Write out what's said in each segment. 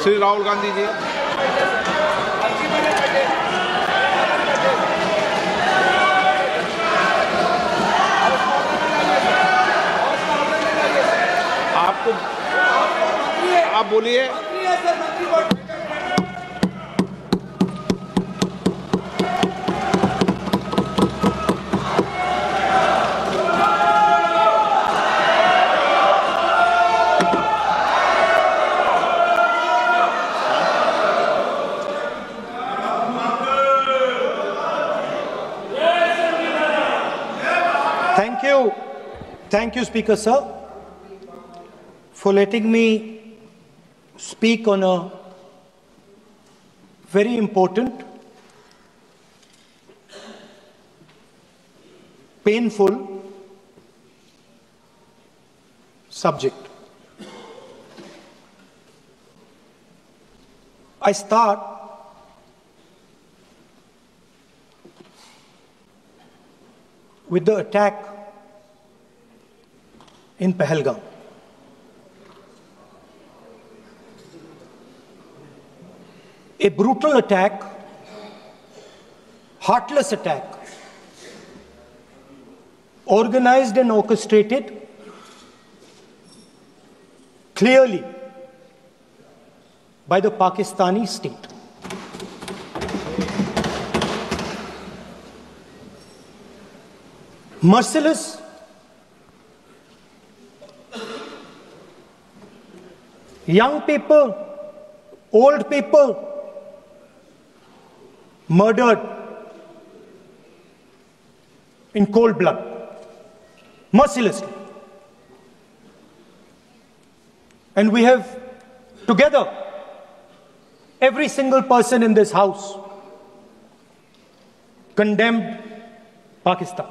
श्री राहुल गांधी जी। आपको आप बोलिए। Thank you, Speaker Sir, for letting me speak on a very important, painful subject. I start with the attack in Pahalgam. A brutal attack, heartless attack, organized and orchestrated clearly by the Pakistani state. Merciless, young people, old people murdered in cold blood, mercilessly. And we have together, every single person in this house, condemned Pakistan.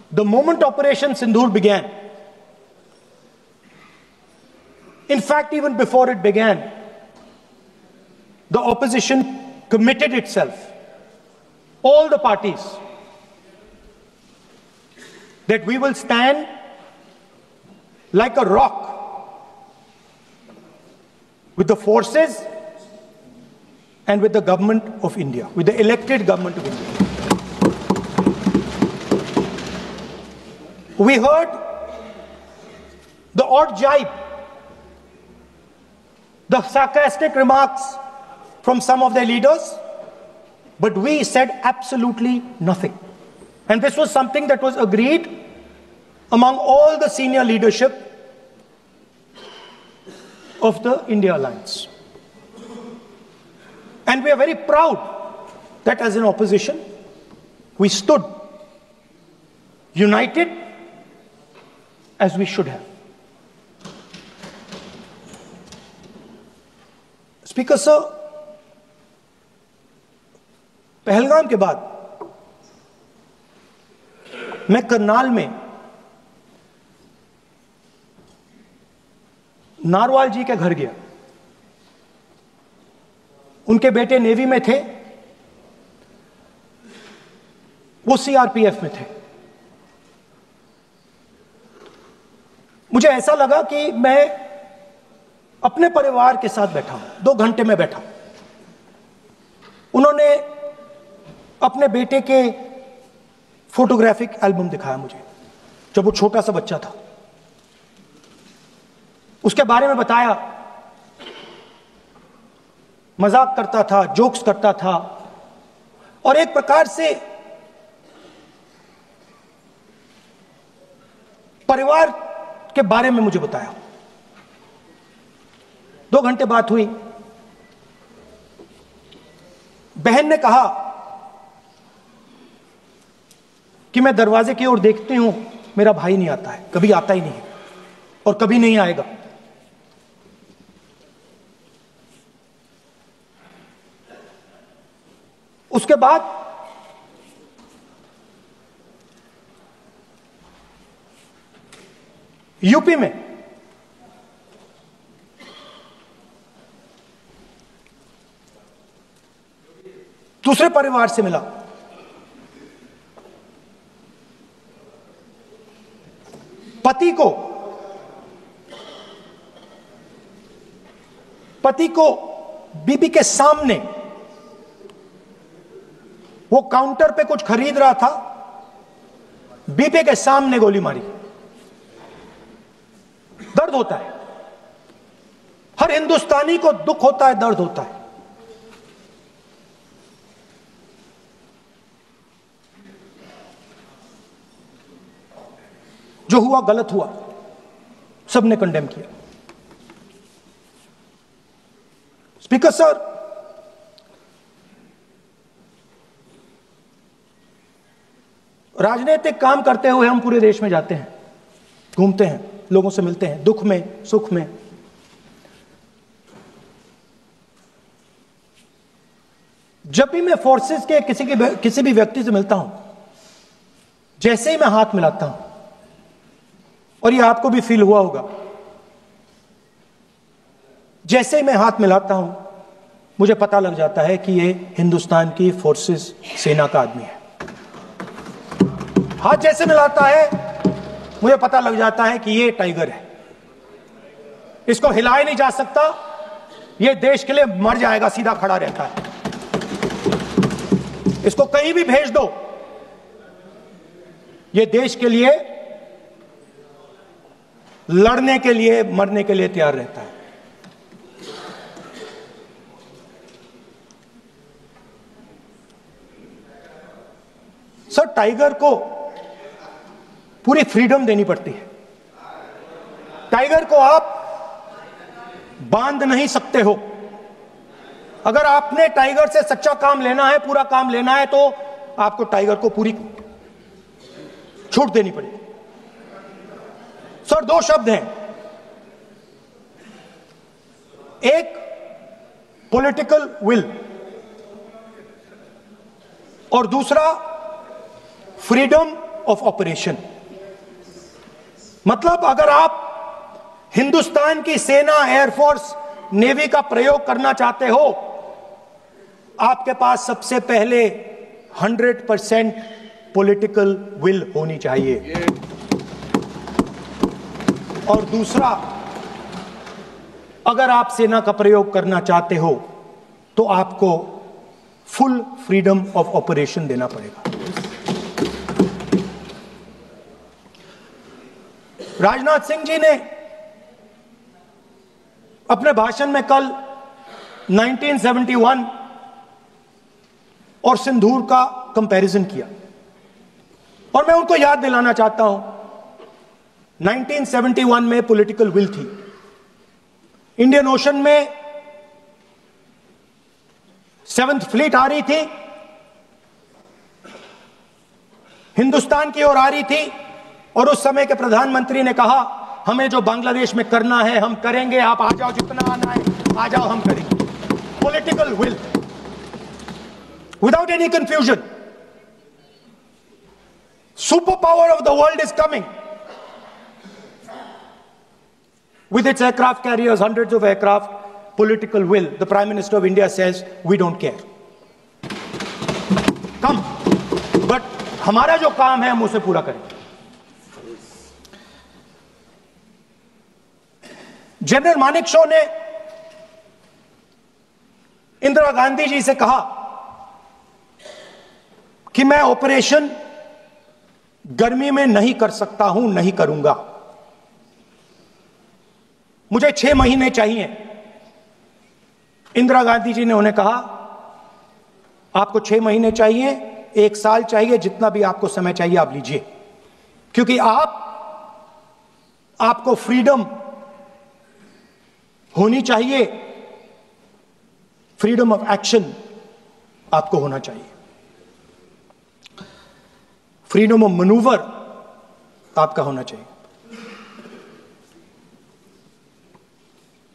The moment Operation Sindoor began, in fact, even before it began, the opposition committed itself, all the parties, that we will stand like a rock with the forces and with the government of India, with the elected government of India. We heard the odd jibe, the sarcastic remarks from some of their leaders, but we said absolutely nothing. And this was something that was agreed among all the senior leadership of the India Alliance. And we are very proud that as an opposition, we stood united as we should have. Speaker Sir, Pahalgam के बाद मैं करनाल में narwhal जी के घर गया। उनके बेटे navy में थे, वो सीआरपीएफ में थे। मुझे ऐसा लगा कि मैं अपने परिवार के साथ बैठा हूं। 2 घंटे में बैठा। उन्होंने अपने बेटे के फोटोग्राफिक एल्बम दिखाया मुझे, जब वो छोटा सा बच्चा था। उसके बारे में बताया, मजाक करता था, जोक्स करता था, और एक प्रकार से परिवार के बारे में मुझे बताया। 2 घंटे बात हुई। बहन ने कहा कि मैं दरवाजे की ओर देखती हूं, मेरा भाई नहीं आता है, कभी आता ही नहीं है और कभी नहीं आएगा। उसके बाद यूपी में दूसरे परिवार से मिला। पति को पति को बीबी के सामने, वो काउंटर पे कुछ खरीद रहा था, बीबी के सामने गोली मारी। दर्द होता है, हर हिंदुस्तानी को दुख होता है, दर्द होता है। जो हुआ गलत हुआ, सबने कंडेम किया। स्पीकर सर, राजनीतिक काम करते हुए हम पूरे देश में जाते हैं, घूमते हैं, लोगों से मिलते हैं, दुख में सुख में। जब भी मैं फोर्सेस के किसी भी व्यक्ति से मिलता हूं, जैसे ही मैं हाथ मिलाता हूं, और ये आपको भी फील हुआ होगा, जैसे ही मैं हाथ मिलाता हूं मुझे पता लग जाता है कि ये हिंदुस्तान की फोर्सेस सेना का आदमी है। हाथ जैसे मिलाता है मुझे पता लग जाता है कि ये टाइगर है, इसको हिलाया नहीं जा सकता, ये देश के लिए मर जाएगा, सीधा खड़ा रहता है। इसको कहीं भी भेज दो, ये देश के लिए लड़ने के लिए, मरने के लिए तैयार रहता है। सर, टाइगर को पूरी फ्रीडम देनी पड़ती है। टाइगर को आप बांध नहीं सकते हो। अगर आपने टाइगर से सच्चा काम लेना है, पूरा काम लेना है, तो आपको टाइगर को पूरी छूट देनी पड़ेगी। सर, दो शब्द हैं, एक पॉलिटिकल विल और दूसरा फ्रीडम ऑफ ऑपरेशन। मतलब अगर आप हिंदुस्तान की सेना, एयरफोर्स, नेवी का प्रयोग करना चाहते हो, आपके पास सबसे पहले 100% पॉलिटिकल विल होनी चाहिए, और दूसरा, अगर आप सेना का प्रयोग करना चाहते हो तो आपको फुल फ्रीडम ऑफ ऑपरेशन देना पड़ेगा। राजनाथ सिंह जी ने अपने भाषण में कल 1971 और सिंदूर का कंपैरिजन किया, और मैं उनको याद दिलाना चाहता हूं, 1971 में पॉलिटिकल विल थी, इंडियन ओशन में 7th फ्लीट आ रही थी, हिंदुस्तान की ओर आ रही थी, और उस समय के प्रधानमंत्री ने कहा, हमें जो बांग्लादेश में करना है हम करेंगे, आप आ जाओ, जितना आना है आ जाओ, हम करेंगे। Political will, without any confusion. Super power of the world is coming with its aircraft carriers, hundreds of aircraft, political will. The Prime Minister of India says, we don't care. Come. But हमारा जो काम है हम उसे पूरा करेंगे। General Manekshaw ने इंदिरा गांधी जी से कहा कि मैं ऑपरेशन गर्मी में नहीं कर सकता हूं, नहीं करूंगा, मुझे 6 महीने चाहिए। इंदिरा गांधी जी ने उन्हें कहा, आपको 6 महीने चाहिए, 1 साल चाहिए, जितना भी आपको समय चाहिए आप लीजिए, क्योंकि आपको फ्रीडम होनी चाहिए, फ्रीडम ऑफ एक्शन आपको होना चाहिए, फ्रीडम ऑफ मैनूवर आपका होना चाहिए।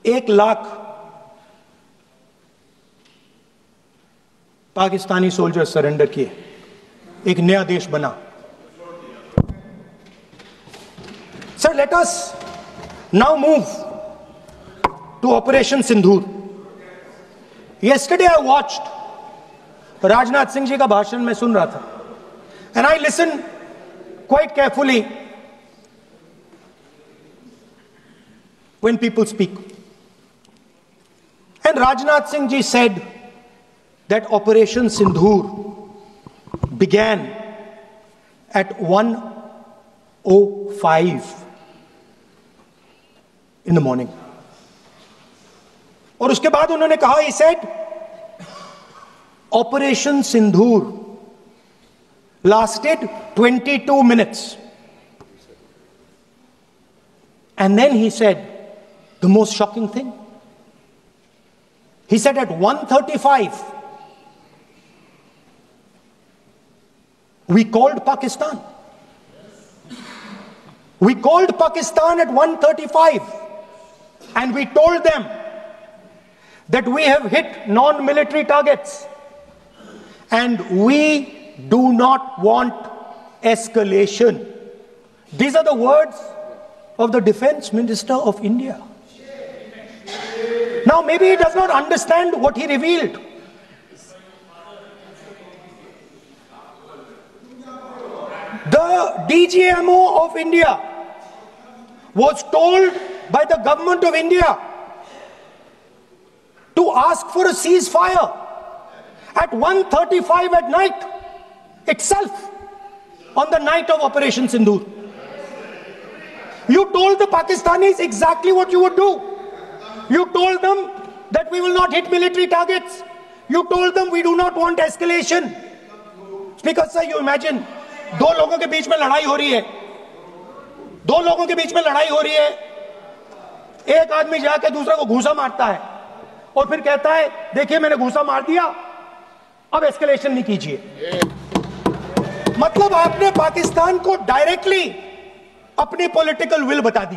1 लाख पाकिस्तानी सोल्जर सरेंडर किए, एक नया देश बना। Sir, let us now move to Operation Sindoor. Yesterday I watched, Rajnath Singh ji का भाषण मैं सुन रहा था, and I listen quite carefully when people speak. And Rajnath Singh ji said that Operation Sindhur began at 1:05 in the morning. और उसके बाद उन्होंने कहा, he said, Operation Sindhur lasted 22 minutes. And then he said the most shocking thing. He said at 1:35, we called Pakistan. We called Pakistan at 1:35 and we told them that we have hit non-military targets and we do not want escalation. These are the words of the Defense Minister of India. Now maybe he does not understand what he revealed. The DGMO of India was told by the government of India to ask for a ceasefire at 1:35 at night itself, on the night of Operation Sindhur. You told the Pakistanis exactly what you would do. You told them that we will not hit military targets. You told them we do not want escalation. Speaker sir, you imagine, दो लोगों के बीच में लड़ाई हो रही है, दो लोगों के बीच में लड़ाई हो रही है, एक आदमी जाके दूसरे को घूंसा मारता है और फिर कहता है देखिए मैंने घूंसा मार दिया, अब एस्केलेशन नहीं कीजिए. मतलब आपने पाकिस्तान को डायरेक्टली अपनी पॉलिटिकल विल बता दी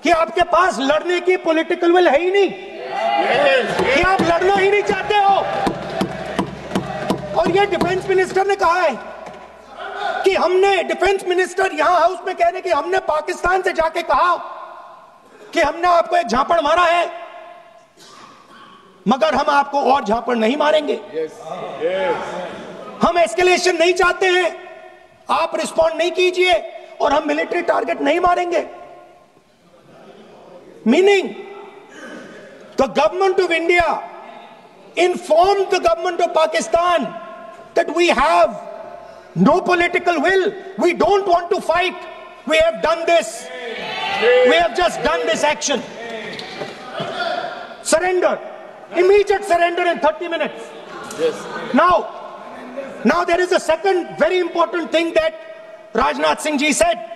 कि आपके पास लड़ने की पॉलिटिकल विल है ही नहीं, कि आप लड़ना ही नहीं चाहते हो. और ये डिफेंस मिनिस्टर ने कहा है कि हमने, डिफेंस मिनिस्टर यहां हाउस में कह रहे कि हमने पाकिस्तान से जाके कहा कि हमने आपको एक झापड़ मारा है मगर हम आपको और झापड़ नहीं मारेंगे. हम एस्केलेशन नहीं चाहते हैं, आप रिस्पॉन्ड नहीं कीजिए और हम मिलिट्री टारगेट नहीं मारेंगे. Meaning the government of India informed the government of Pakistan that we have no political will, we don't want to fight, we have done this, we have just done this action. Surrender, immediate surrender in 30 minutes. Now there is a second very important thing that Rajnath Singh ji said.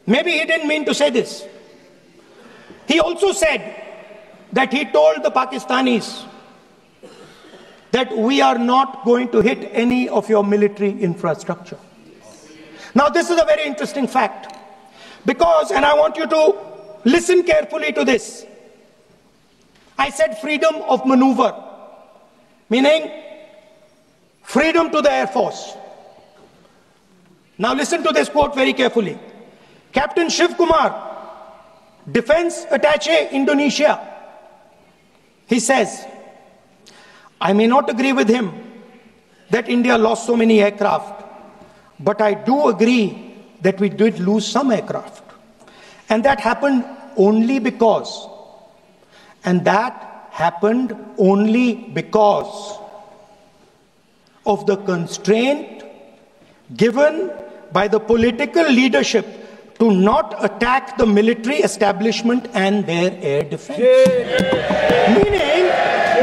Maybe he didn't mean to say this. He also said that he told the Pakistanis that we are not going to hit any of your military infrastructure. Now this is a very interesting fact, because, and I want you to listen carefully to this, I said freedom of maneuver, meaning freedom to the Air Force. Now listen to this quote very carefully. Captain Shiv Kumar, Defense Attaché Indonesia, he says, I may not agree with him that India lost so many aircraft, but I do agree that we did lose some aircraft. And that happened only because, of the constraint given by the political leadership to not attack the military establishment and their air defense.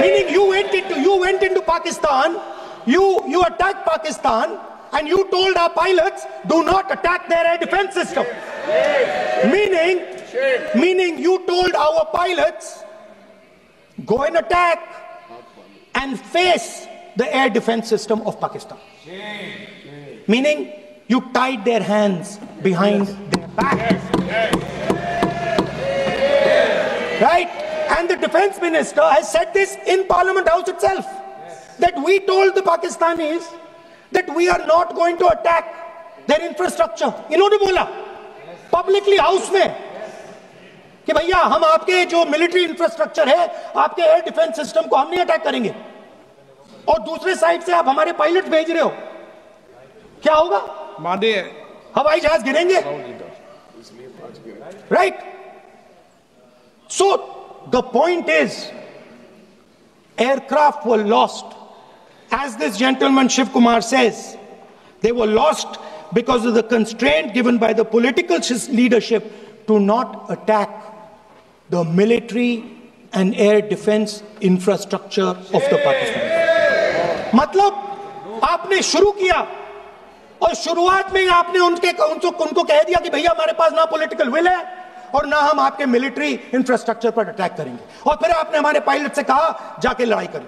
Meaning you went into Pakistan, you attacked Pakistan, and you told our pilots, do not attack their air defense system. Meaning you told our pilots, go and attack and face the air defense system of Pakistan. Meaning you tied their hands behind their back. Right? And the defense minister has said this in Parliament House itself, that we told the Pakistanis that we are not going to attack their infrastructure. इन्होंने बोला publicly house में कि भैया हम आपके जो military infrastructure है, आपके air defense system को हम नहीं अटैक करेंगे, और दूसरे साइड से आप हमारे पायलट भेज रहे हो, क्या होगा? मानिए हवाई जहाज गिरेंगे. Right? So the point is, aircraft were lost. As this gentleman Shiv Kumar says, they were lost because of the constraint given by the political leadership to not attack the military and air defense infrastructure of the Pakistan. मतलब आपने शुरू किया और शुरुआत में ही आपने उनको कह दिया कि भैया हमारे पास ना पॉलिटिकल विल है और ना हम आपके मिलिट्री इंफ्रास्ट्रक्चर पर अटैक करेंगे, और फिर आपने हमारे पायलट से कहा जाके लड़ाई करिए,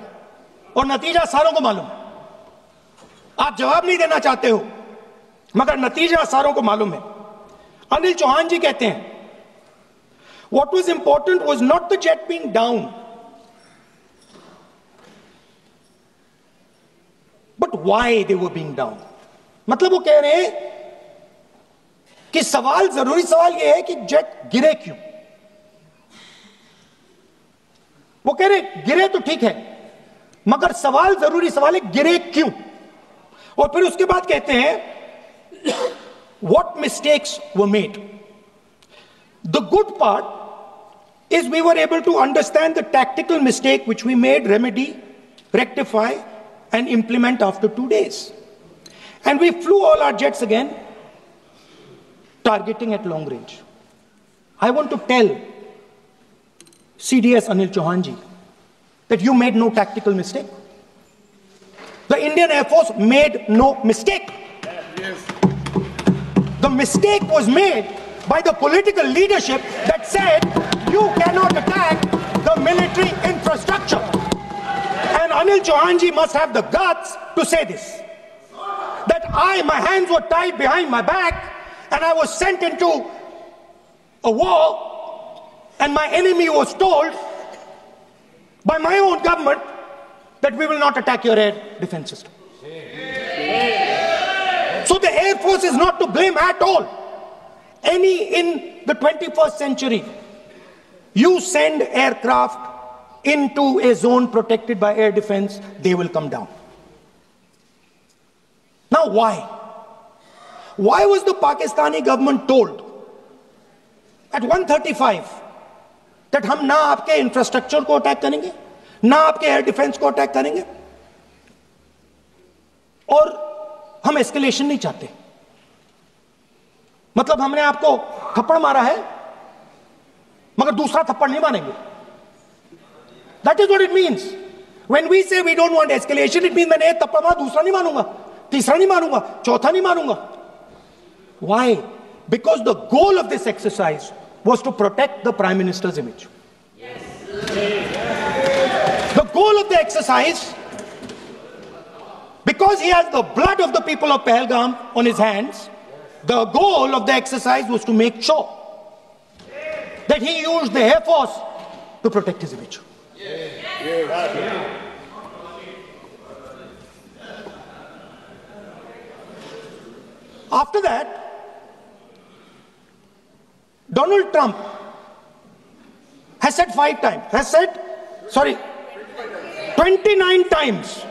और नतीजा सारों को मालूम है। आप जवाब नहीं देना चाहते हो, मगर नतीजा सारों को मालूम है। अनिल चौहान जी कहते हैं, what was important was not the jet being down, but why they were being down. मतलब वो कह रहे हैं कि जरूरी सवाल यह है कि जेट गिरे क्यों। वो कह रहे गिरे तो ठीक है, मगर जरूरी सवाल है गिरे क्यों। और फिर उसके बाद कहते हैं what mistakes were made. The good part is we were able to understand the tactical mistake which we made, remedy, rectify and implement after 2 days. And we flew all our jets again, targeting at long range. I want to tell CDS Anil Chauhan ji that you made no tactical mistake. The Indian Air Force made no mistake. The mistake was made by the political leadership that said you cannot attack the military infrastructure. And Anil Chauhan ji must have the guts to say this. That my hands were tied behind my back and I was sent into a war and my enemy was told by my own government that we will not attack your air defense system. So the Air Force is not to blame at all. In the 21st century, you send aircraft into a zone protected by air defense, they will come down. Now why? Why was the Pakistani government told at 1:35 that हम ना आपके infrastructure को attack करेंगे, ना आपके air defence को attack करेंगे, और हम एस्केलेशन नहीं चाहते? मतलब हमने आपको थप्पड़ मारा है मगर दूसरा थप्पड़ नहीं मारेंगे. That is what it means. When we say we don't want escalation, it means मैंने एक थप्पड़ मारा, दूसरा नहीं मारूंगा, तीसरा नहीं मारूंगा, चौथा नहीं मारूंगा. Why? Because the goal of this exercise was to protect the Prime Minister's image. The goal of the exercise, because he has the blood of the people of Pahalgam on his hands, the goal of the exercise was to make sure that he used the Air Force to protect his image. After that, Donald Trump has said 29 times.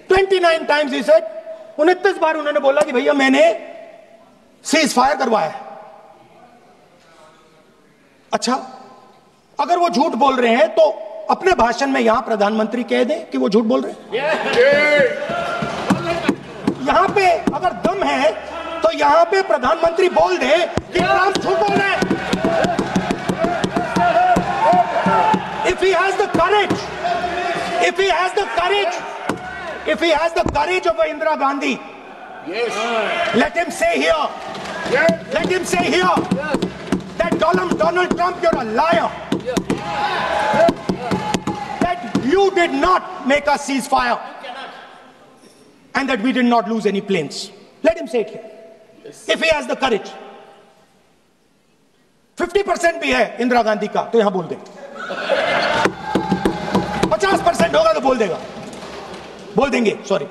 29 times he said, 29 बार उन्होंने बोला कि भैया मैंने cease fire करवाया. अच्छा, अगर वो झूठ बोल रहे हैं तो अपने भाषण में यहां प्रधानमंत्री कह दें कि वो झूठ बोल रहे हैं. यहां पे अगर दम है तो यहां पे प्रधानमंत्री बोल दे कि ट्रंप झूठ बोल रहे हैं. If he has the courage, if he has the courage of Indira Gandhi, let him say here, that Donald Trump, you're a liar. That you did not make us cease fire and that we did not lose any planes. Let him say it here. If he has the courage. 50% भी है इंदिरा गांधी का तो यहां बोल दे. 50% होगा तो बोल देंगे. सॉरी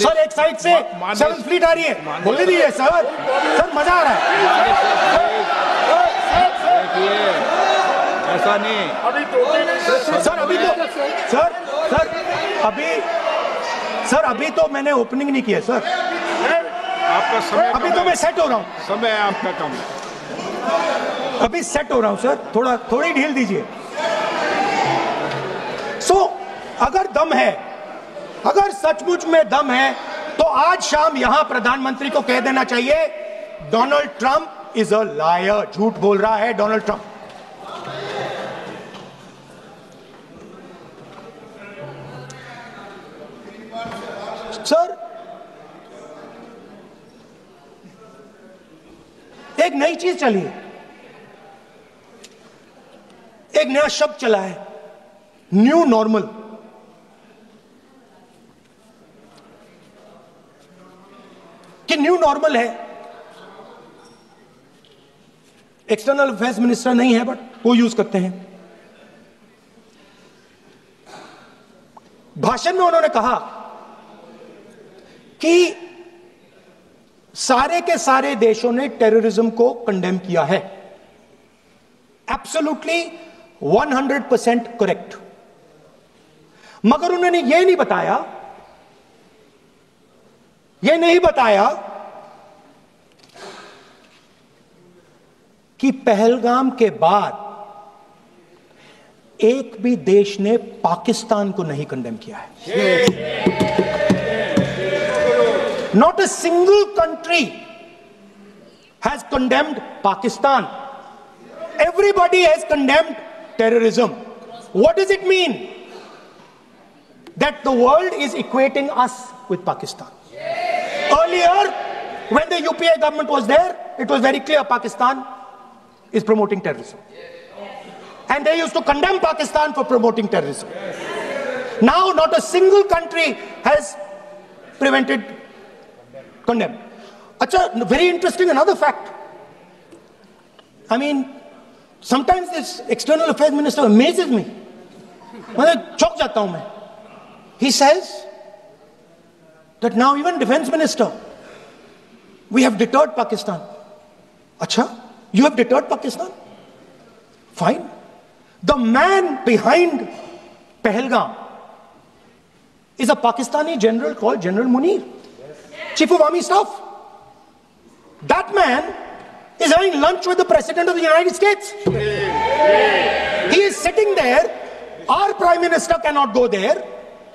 सर, एक साइड से 7th फ्लीट आ रही है, बोल दीजिए सर. मजा आ रहा है. ऐसा नहीं सर अभी तो मैंने ओपनिंग नहीं किया सर. आपका समय अभी तो मैं सेट हो रहा हूं. समय आपका कम है. अभी सेट हो रहा हूं सर, थोड़ी ढील दीजिए। अगर दम है, अगर सचमुच में दम है, तो आज शाम यहां प्रधानमंत्री को कह देना चाहिए Donald Trump is a liar, झूठ बोल रहा है डोनाल्ड ट्रंप। सर, एक नई चीज चली है, एक नया शब्द चला है, न्यू नॉर्मल। कि न्यू नॉर्मल है, एक्सटर्नल अफेयर्स मिनिस्टर नहीं है बट वो यूज करते हैं। भाषण में उन्होंने कहा कि सारे के सारे देशों ने टेररिज्म को कंडेम किया है। Absolutely 100% correct. मगर उन्होंने यह नहीं बताया कि पहलगाम के बाद एक भी देश ने पाकिस्तान को नहीं कंडेम किया है। Not a single country has condemned Pakistan. Everybody has condemned terrorism. What does it mean? That the world is equating us with Pakistan. Earlier, when the UPA government was there, it was very clear Pakistan is promoting terrorism. And they used to condemn Pakistan for promoting terrorism. Now, not a single country has condemned. Achha, very interesting, another fact. I mean, sometimes this external affairs minister amazes me. मतलब चौंक जाता हूं मैं. He says that now even defense minister, we have deterred Pakistan. Achha, you have deterred Pakistan? Fine. The man behind Pahalgam is a Pakistani general called General Munir, Chief of Army Staff. That man is having lunch with the President of the United States. He is sitting there. Our Prime Minister cannot go there.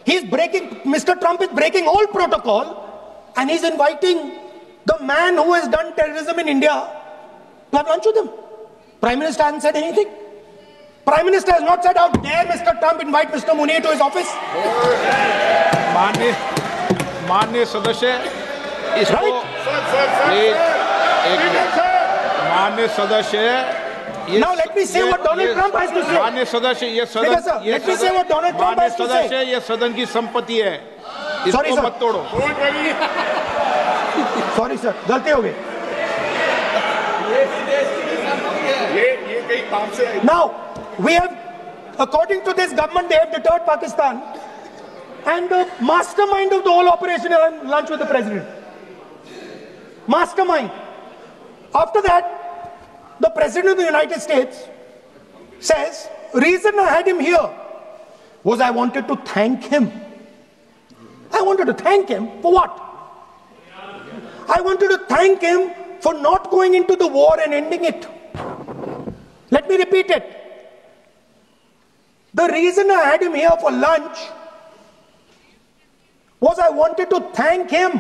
Mr. Trump is breaking all protocol, and he's inviting the man who has done terrorism in India to have lunch with him. Prime Minister hasn't said anything. Prime Minister has not said, how dare Mr. Trump invite Mr. Munir to his office. माननीय सदस्य इसको माननीय सदस्य Now let me say what Donald Trump has to say. माननीय सदस्य ये सदन की संपत्ति है, इसको मत तोड़ो। सॉरी सर, गलती हो गई। Now we have, according to this government, they have deterred Pakistan, and the mastermind of the whole operation had lunch with the president. Mastermind. After that, the President of the United States says, reason I had him here was I wanted to thank him. I wanted to thank him for what? I wanted to thank him for not going into the war and ending it. Let me repeat it. The reason I had him here for lunch was I wanted to thank him,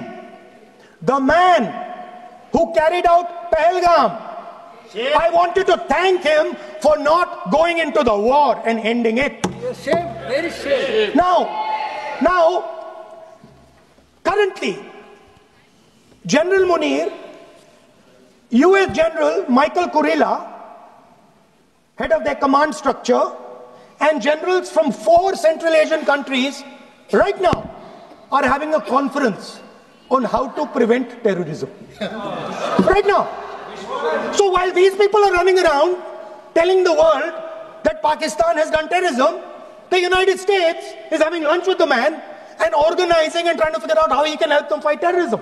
the man who carried out Pahalgam. I wanted to thank him for not going into the war and ending it. Shame, very shame. Now, currently, General Munir, US General Michael Kurilla, head of their command structure, and generals from 4 Central Asian countries right now are having a conference on how to prevent terrorism. Right now. So while these people are running around telling the world that Pakistan has done terrorism, the United States is having lunch with the man and organizing and trying to figure out how he can help them fight terrorism.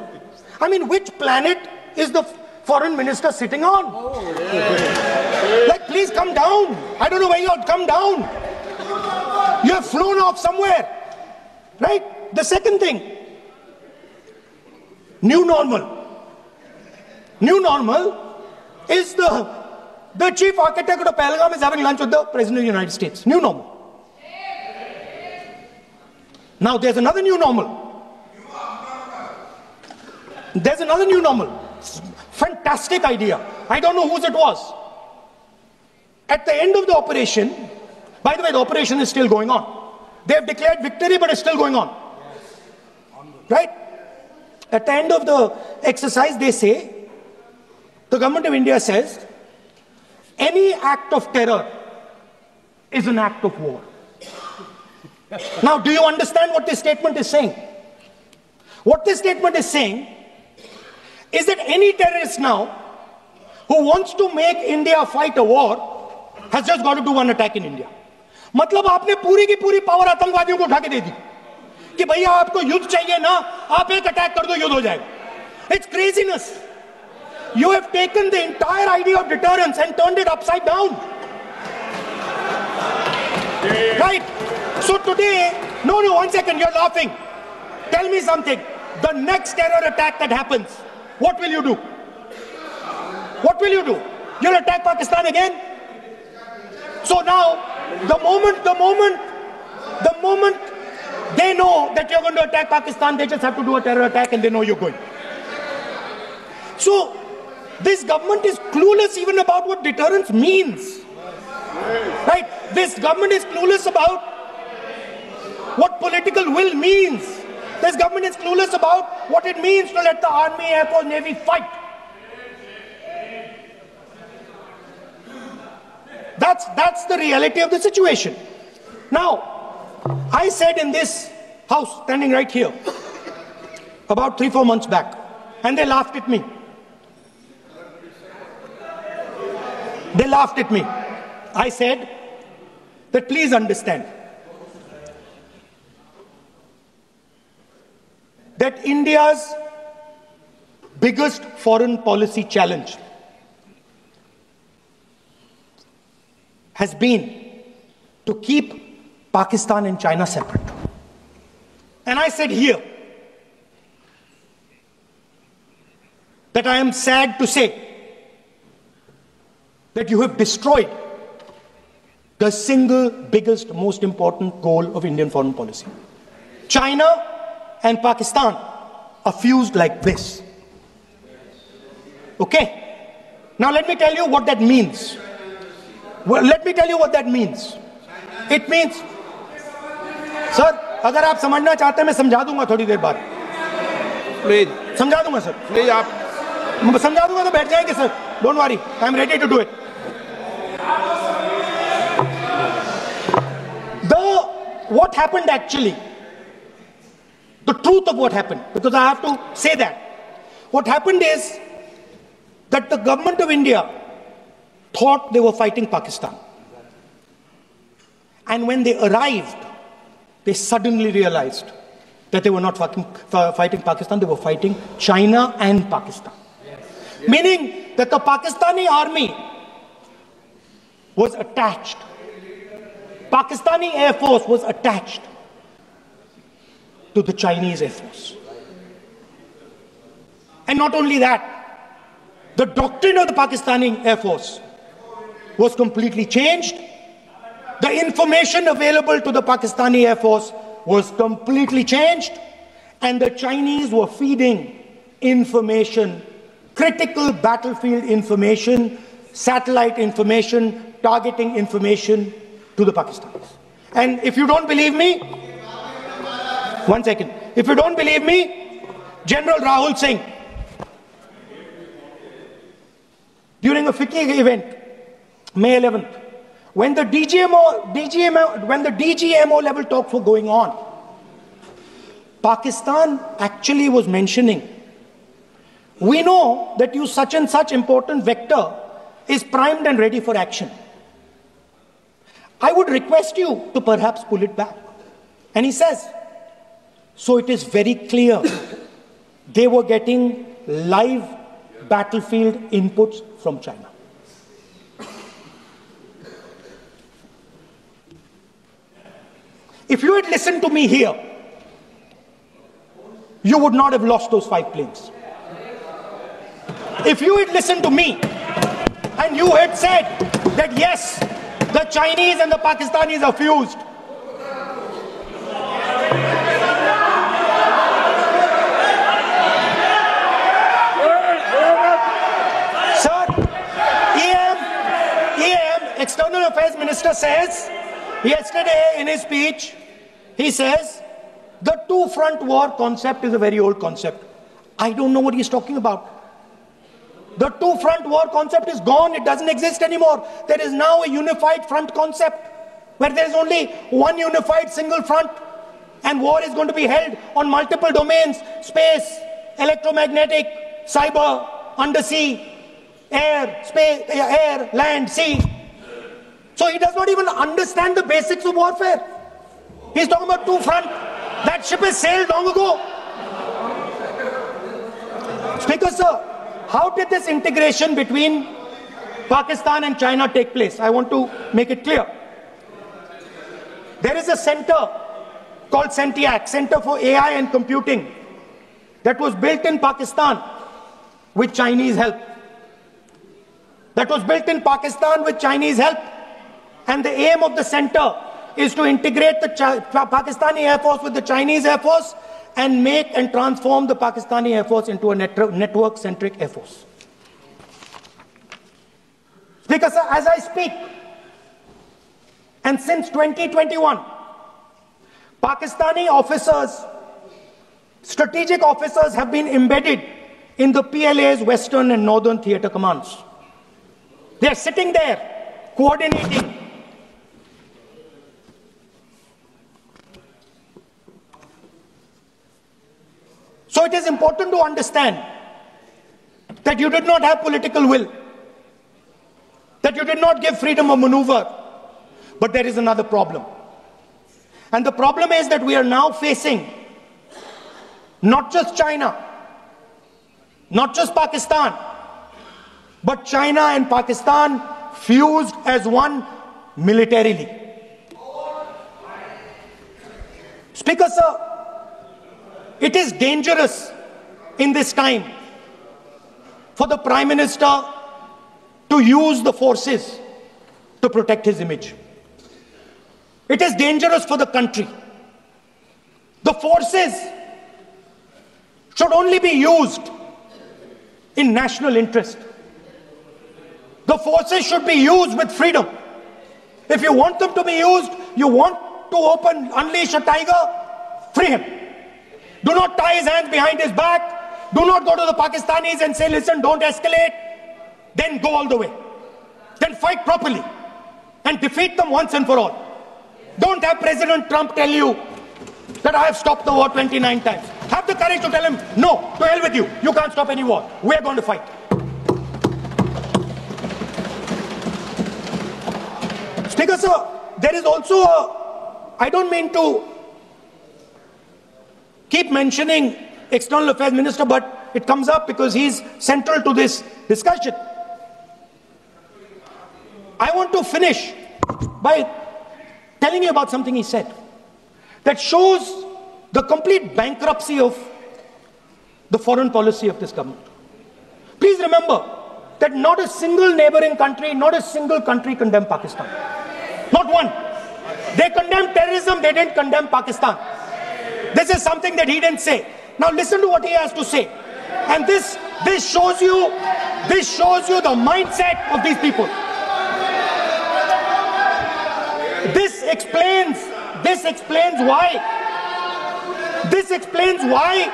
I mean, which planet is the foreign minister sitting on? Like, please come down. I don't know where you are. Come down. You have flown off somewhere. Right? The second thing, new normal. New normal is the The chief architect of Pahalgam is having lunch with the President of the United States. New normal. Now there's another new normal. There's another new normal. Fantastic idea. I don't know whose it was. At the end of the operation, by the way, the operation is still going on. They have declared victory, but it's still going on. Right? At the end of the exercise, they say, the government of India says, any act of terror is an act of war. Now, do you understand what this statement is saying? What this statement is saying is that any terrorist now who wants to make India fight a war has just got to do one attack in India. मतलब आपने पूरी की पूरी power आतंकवादियों को उठा के दे दी कि भैया आपको युद्ध चाहिए ना, आप एक अटैक कर दो, युद्ध हो जाएगा. It's craziness. You have taken the entire idea of deterrence and turned it upside down. Right? So today, no, one second, you're laughing. Tell me something. The next terror attack that happens, what will you do? What will you do? You'll attack Pakistan again? So now, the moment they know that you're going to attack Pakistan, they just have to do a terror attack and they know you're going. So, this government is clueless even about what deterrence means. Right? This government is clueless about what political will means. This government is clueless about what it means to let the army, air force, navy fight. That's the reality of the situation. Now, I said in this house, standing right here, about 3-4 months back, and they laughed at me. They laughed at me. I said that please understand that India's biggest foreign policy challenge has been to keep Pakistan and China separate. And I said here that I am sad to say that you have destroyed the single biggest, most important goal of Indian foreign policy. China and Pakistan are fused like this. Okay? Now let me tell you what that means. Well, let me tell you what that means. It means, sir, अगर आप समझना चाहते हैं मैं समझा दूंगा थोड़ी देर बाद. Please. समझा दूंगा सर. Please, आप समझा दूंगा तो बैठ जाएंगे sir. Don't worry, I am ready to do it. What happened actually, the truth of what happened, because I have to say that. What happened is that the government of India thought they were fighting Pakistan. And when they arrived, they suddenly realized that they were not fighting Pakistan, they were fighting China and Pakistan. Yes. Meaning that the Pakistani army was attached. Pakistani Air Force was attached to the Chinese Air Force. And not only that, the doctrine of the Pakistani Air Force was completely changed. The information available to the Pakistani Air Force was completely changed. And the Chinese were feeding information, critical battlefield information, satellite information, targeting information to the Pakistanis. And if you don't believe me, one second. If you don't believe me, General Rahul Singh, during a FICCI event, May 11th, when the DGMO level talks were going on, Pakistan actually was mentioning, we know that you such and such important vector is primed and ready for action. I would request you to perhaps pull it back. And he says, so it is very clear they were getting live battlefield inputs from China. If you had listened to me here, you would not have lost those 5 planes. If you had listened to me And you had said that yes, the Chinese and the Pakistanis are fused. Sir, EM, External Affairs Minister says, yesterday in his speech, he says, the two-front war concept is a very old concept. I don't know what he's talking about. The two-front war concept is gone. It doesn't exist anymore. There is now a unified front concept where there is only one unified single front, and war is going to be held on multiple domains: space, electromagnetic, cyber, undersea, air, space, air, land, sea. So he does not even understand the basics of warfare. He's talking about two front. That ship has sailed long ago. Speaker, sir, how did this integration between Pakistan and China take place? I want to make it clear. There is a center called CENTIAC, Center for AI and Computing, that was built in Pakistan with Chinese help. That was built in Pakistan with Chinese help. And the aim of the center is to integrate the Pakistani Air Force with the Chinese Air Force and make and transform the Pakistani Air Force into a network-centric Air Force. Speaker, sir, as I speak, and since 2021, Pakistani officers, strategic officers, have been embedded in the PLA's Western and Northern Theatre Commands. They are sitting there, coordinating. So it is important to understand that you did not have political will, that you did not give freedom of maneuver. But there is another problem. And the problem is that we are now facing not just China, not just Pakistan, but China and Pakistan fused as one militarily. Speaker, sir, it is dangerous in this time for the Prime Minister to use the forces to protect his image. It is dangerous for the country. The forces should only be used in national interest. The forces should be used with freedom. If you want them to be used, you want to unleash a tiger, free him. Do not tie his hands behind his back. Do not go to the Pakistanis and say, listen, don't escalate. Then go all the way. Then fight properly and defeat them once and for all. Don't have President Trump tell you that I have stopped the war 29 times. Have the courage to tell him, no, to hell with you. You can't stop any war. We're going to fight. Speaker, sir, there is also I don't mean to keep mentioning External Affairs Minister, but it comes up because he's central to this discussion. I want to finish by telling you about something he said that shows the complete bankruptcy of the foreign policy of this government. Please remember that not a single neighboring country, not a single country condemned Pakistan. Not one. They condemned terrorism, they didn't condemn Pakistan. This is something that he didn't say. Now listen to what he has to say. And this shows you the mindset of these people. This explains why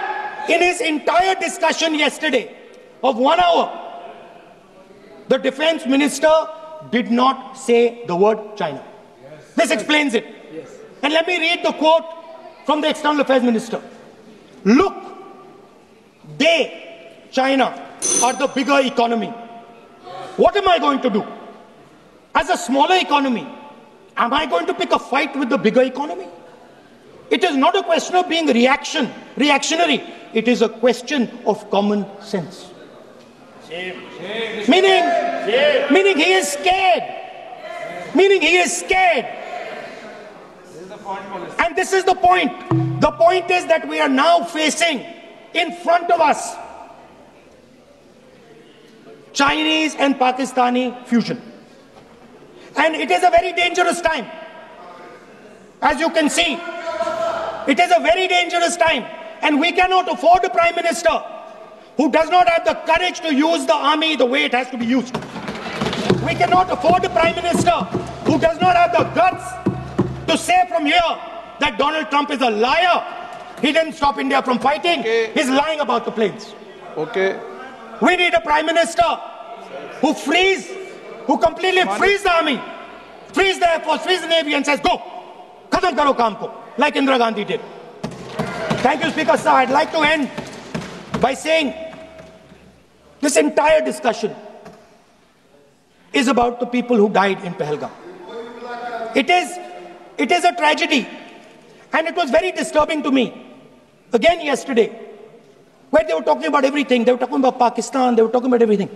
in his entire discussion yesterday of 1 hour, the defense minister did not say the word China. This explains it. And let me read the quote from the External Affairs Minister. Look, China, are the bigger economy. What am I going to do? As a smaller economy, am I going to pick a fight with the bigger economy? It is not a question of being reactionary. It is a question of common sense. Meaning he is scared. And this is the point. The point is that we are now facing in front of us Chinese and Pakistani fusion. And it is a very dangerous time. As you can see, it is a very dangerous time. And we cannot afford a Prime Minister who does not have the courage to use the army the way it has to be used. We cannot afford a Prime Minister who does not have the guts to say from here that Donald Trump is a liar. He didn't stop India from fighting. Okay. He's lying about the planes. Okay. We need a Prime Minister who completely frees the army, frees the Air Force, frees the Navy and says, go, khatam karo kaam ko, like Indira Gandhi did. Thank you, Speaker Sir. I'd like to end by saying this entire discussion is about the people who died in Pahalgam. It is a tragedy, and it was very disturbing to me, again yesterday, where they were talking about everything. They were talking about Pakistan, they were talking about everything,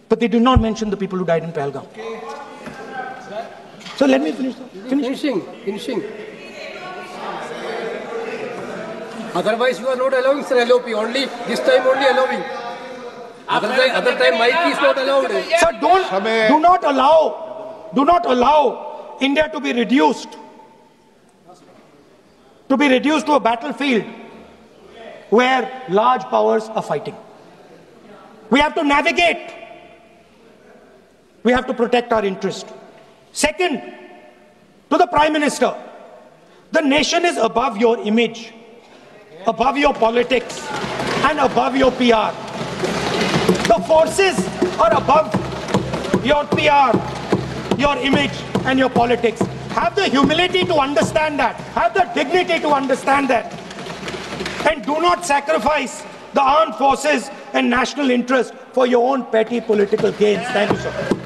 but they did not mention the people who died in Pahalgam. So let me finish. Finishing. Otherwise, you are not allowing, sir, LOP. Only this time, only allowing. Other time, mic is not allowed. Sir, do not allow India to be reduced to a battlefield where large powers are fighting. We have to navigate. We have to protect our interest. Second, to the Prime Minister, the nation is above your image, above your politics, and above your PR. The forces are above your PR, your image, and your politics. Have the humility to understand that. Have the dignity to understand that. And do not sacrifice the armed forces and national interest for your own petty political gains. Thank you, sir.